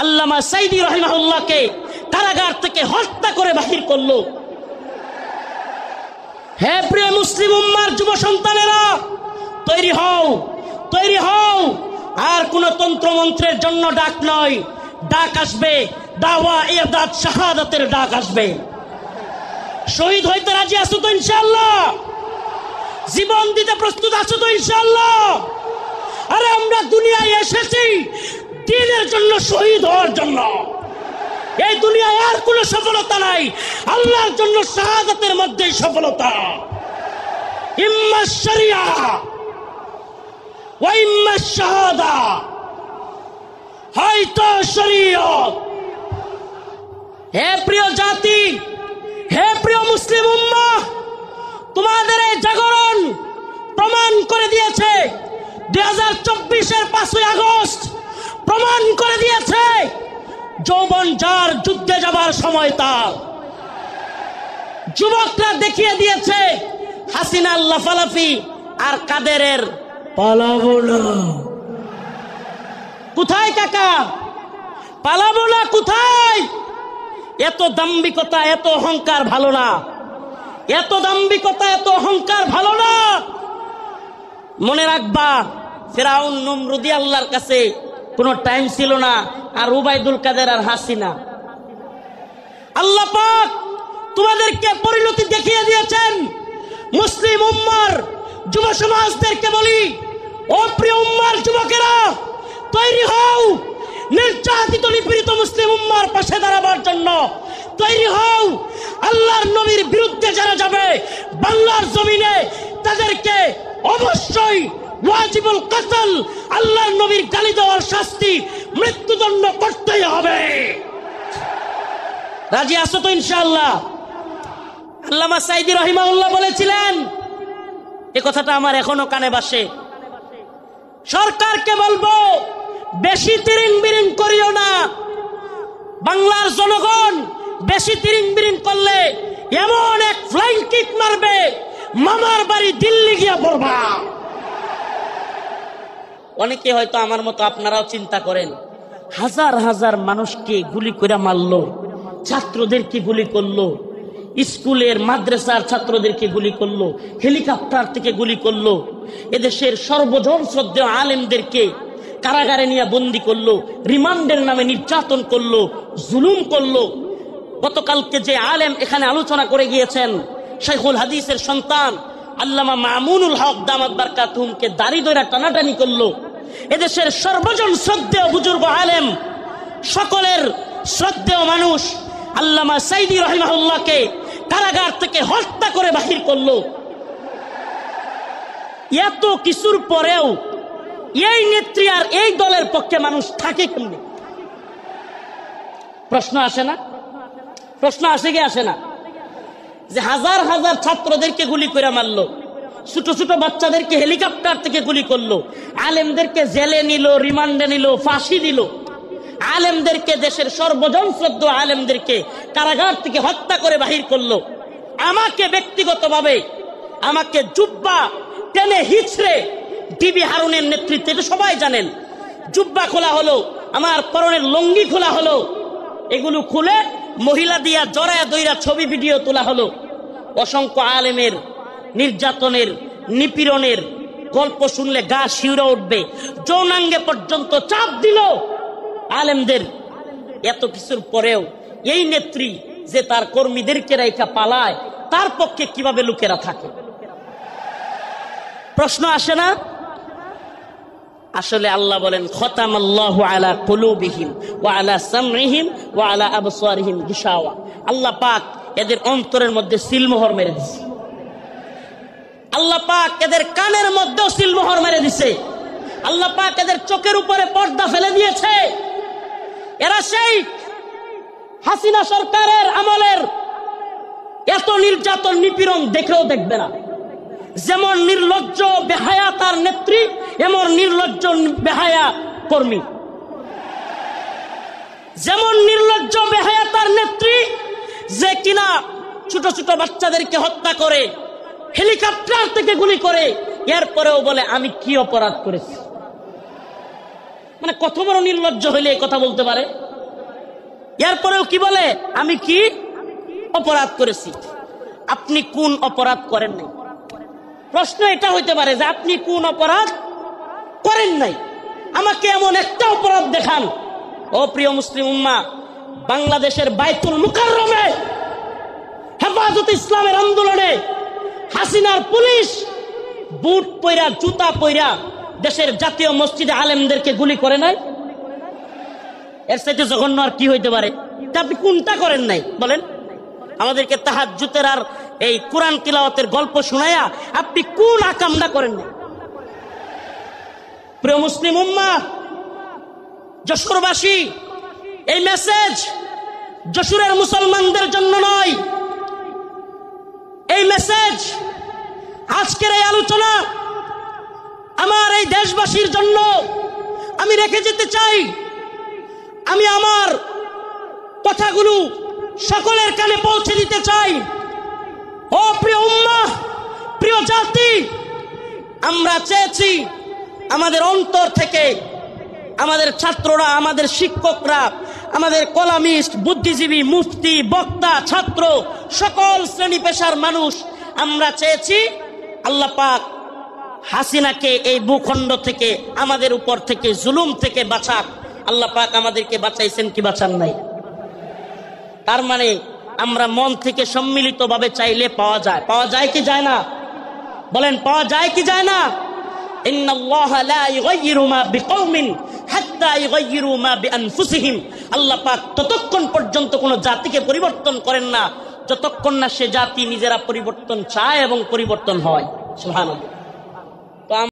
আল্লামা সাইদি রাহিমাহুল্লাহকে কারাগার থেকে হত্যা করে বাহির করলো। হে প্রিয় মুসলিম উম্মার যুব সন্তানেরা, তৈরি হও, তৈরি হও। আর কোন তন্ত্রমন্ত্রের জন্য ডাক নয়, ডাক আসবে দাওয়া ইরদাদ শাহাদাতের ডাক আসবে। শহীদ হইতে রাজি আছো তো ইনশাআল্লাহ? জীবন দিতে প্রস্তুত আছো তো ইনশাআল্লাহ? আরে আমরা দুনিয়ায় এসেছি দ্বীনের জন্য, শহীদ হওয়ার জন্য। এই দুনিয়ায় আর কোনো সফলতা নাই, আল্লাহর জন্য শাহাদাতের মধ্যেই সফলতা। ইম্মা শরিয়া ওয়া ইম্মা শাহাদা, হয়তো শরীয়ত। হে প্রিয় জাতি, হে প্রিয় মুসলিম উম্মাহ, তোমাদের এই জাগরণ প্রমাণ করে দিয়েছে 2024-এর 5ই আগস্ট প্রমাণ করে দিয়েছে যৌবন যার যুদ্ধে যাবার সময় তার। যুবকরা দেখিয়ে দিয়েছে হাসিনার লাফালাফি আর কাদেরের পালাবো না। কোথায় কাকা? পালাবো না কোথায়? এত দাম্ভিকতা, এত অহংকার ভালো না। এত দাম্ভিকতা, এত অহংকার ভালো না। মনে রাখবা, ফিরাউন নমরুদি আল্লাহর কাছে কোনো টাইম ছিল না, আর উবাইদুল কাদের আর হাসিনা। আল্লাহ পাক তোমাদেরকে পরিণতি দেখিয়ে দিয়েছেন। মুসলিম উম্মার যুব সমাজদেরকে বলি, ও প্রিয় উম্মার যুবকেরা, তৈরি হও নির্যাতিত নিপীড়িত মুসলিম উম্মার পাশে দাঁড়াবার জন্য। তৈরি হও আল্লাহর নবীর বিরুদ্ধে যারা যাবে বাংলার জমিনে, তাদেরকে অবশ্যই ওয়াজিবুল কতল, আল্লাহর নবীর গালি দেওয়ার শাস্তি, মৃত্যুদণ্ড করতেই হবে। রাজি আছো তো ইনশাআল্লাহ? আল্লামা সাইদি রাহিমাহুল্লাহ বলেছিলেন, এ কথাটা আমার এখনো কানে বাসে, সরকারকে বলবো বেশি তিরিং বিরিং করিও না। বাংলার জনগণ বেশি তিরিং বিরিং করলে এমন এক ফ্লাইং কিক মারবে, মামার বাড়ি দিল্লি গিয়া পড়বা। অনেকে হয়তো আমার মতো আপনারাও চিন্তা করেন, হাজার হাজার মানুষকে গুলি করে মারলো, ছাত্রদেরকে গুলি করলো, স্কুলের মাদ্রাসার ছাত্রদেরকে গুলি করলো, হেলিকপ্টার থেকে গুলি করলো, এদেশের সর্বজন শ্রদ্ধেয় আলেমদেরকে কারাগারে নিয়ে বন্দি করলো, রিমান্ডের নামে নির্যাতন করলো, জুলুম করলো। গতকালকে যে আলেম এখানে আলোচনা করে গিয়েছেন, শাইখুল হাদিসের সন্তান আল্লামা মামুনুল হক দামাত বারকাতুহুমকে দাড়ি ধরে টানাটানি করলো। এদেশের সর্বজন শ্রদ্ধেয় বুজুর্গ আলেম, সকলের শ্রদ্ধেয় মানুষ আল্লামা সাইদি রাহিমাহুল্লাহকে কারাগার থেকে হত্যা করে বাহির করলো। এত কিছুর পরেও এই নেত্রী আর এই দলের পক্ষে মানুষ থাকে কেমনে? প্রশ্ন আসে না? প্রশ্ন আসে কি আসে না? যে হাজার হাজার ছাত্রদেরকে গুলি করে মারলো, ছোট ছোট বাচ্চাদেরকে হেলিকপ্টার থেকে গুলি করলো, আলেমদেরকে জেলে নিল, রিমান্ডে নিল, ফাঁসি দিল, আলেমদেরকে, দেশের সর্বজন শ্রদ্ধ আলেমদেরকে কারাগার থেকে হত্যা করে বাহির করলো। আমাকে ব্যক্তিগতভাবে আমাকে জুব্বা টেনে হিচড়ে ডিবি হারুনের নেতৃত্বে, এটা সবাই জানেন, জুব্বা খোলা হলো, আমার পরনের লঙ্গি খোলা হলো, এগুলো খুলে মহিলা দিয়া জড়ায় দইরা ছবি ভিডিও তোলা হলো। অসংখ্য আলেমের নির্যাতনের, নিপীড়নের গল্প শুনলে গা শিউরে উঠবে। যৌনাঙ্গে পর্যন্ত চাপ দিল আলেমদের। এত কিছুর পরেও এই নেত্রী যে তার কর্মীদেরকে রেখা পালায়, তার পক্ষে কিভাবে লোকেরা থাকে? প্রশ্ন আসে না? আসলে আল্লাহ বলেন, খতামাল্লাহু আলা কুলুবিহিম ওয়া আলা সামইহিম ওয়া আলা আবসারিহিম গিশাওয়া। আল্লাহ পাক এদের অন্তরের মধ্যে সিলমোহর মেরে দিয়েছে। আল্লাহ পাক এদের কানের মধ্যেও সিলমোহর মেরে দিয়েছে। আল্লাহ পাক এদের চোখের উপরে পর্দা ফেলে দিয়েছে। এরা সেই হাসিনা সরকারের আমলের এত নির্যাতন নিপীড়ন দেখেও দেখবে না। যেমন নির্লজ্জ বেহায়া তার নেত্রী, এমন নির্লজ্জ বেহায়া কর্মী। যেমন নির্লজ্জ বেহায়া তার নেত্রী, যে কিনা ছোট ছোট বাচ্চাদেরকে হত্যা করে, হেলিকপ্টার থেকে গুলি করে, এরপরেও বলে আমি কি অপরাধ করেছি। মানে কত বড় নির্লজ্জ হইলে এই কথা বলতে পারে? এরপরেও কি বলে, আমি কি অপরাধ করেছি। আপনি কোন অপরাধ করেন নাই? প্রশ্ন এটা হইতে পারে যে আপনি কোন অপরাধ করেন নাই, আমাকে এমন একটা অপরাধ দেখান। ও প্রিয় মুসলিম উম্মাহ, বাংলাদেশের বাইতুল মুকাররমে হেফাজত ইসলামের আন্দোলনে হাসিনার পুলিশ বুট পয়রা জুতা পয়রা দেশের জাতীয় মসজিদে আলেমদেরকে গুলি করে নাই। এর চাইতে জঘন্য আর কি হইতে পারে? আপনি কোনটা করেন নাই বলেন? আমাদেরকে তাহাজ্জুদের আর এই কোরআন তিলাওয়াতের গল্প শোনায়া আপনি কোন আকামটা করেন নাই? প্রিয় মুসলিম উম্মাহ, যশোরবাসী, এই মেসেজ যশোরের মুসলমানদের জন্য নয়, এই মেসেজ আজকের এই আলোচনা আমার এই দেশবাসীর জন্য আমি রেখে যেতে চাই। আমি আমার কথাগুলো সকলের কানে পৌঁছে দিতে চাই। ও প্রিয় উম্মাহ, প্রিয় জাতি, আমরা চেয়েছি আমাদের অন্তর থেকে আমাদের ছাত্ররা, আমাদের শিক্ষকরা, আমাদের কলামিস্ট, বুদ্ধিজীবী, মুফতি, বক্তা, ছাত্র, সকল শ্রেণী পেশার মানুষ, আমরা চেয়েছি আল্লাহ পাক হাসিনাকে এই ভূখণ্ড থেকে, আমাদের উপর থেকে, জুলুম থেকে বাঁচাক। আল্লাহ পাক আমাদেরকে বাঁচাইছেন কি বাঁচান নাই? তার মানে আমরা মন থেকে সম্মিলিতভাবে চাইলে পাওয়া যায়। পাওয়া যায় কি যায় না? বলেন, পাওয়া যায় কি যায় না? ইন্নাল্লাহা লা ইউগাইয়িরু মা বিকওমিন হাত্তা ইউগাইয়িরু মা বিআনফুসিহিম। আল্লাহ পাক ততক্ষণ পর্যন্ত কোন জাতিকে পরিবর্তন করেন না যতক্ষণ না সে জাতি নিজেরা পরিবর্তন চায় এবং পরিবর্তন হয়। সুবহানাল্লাহ।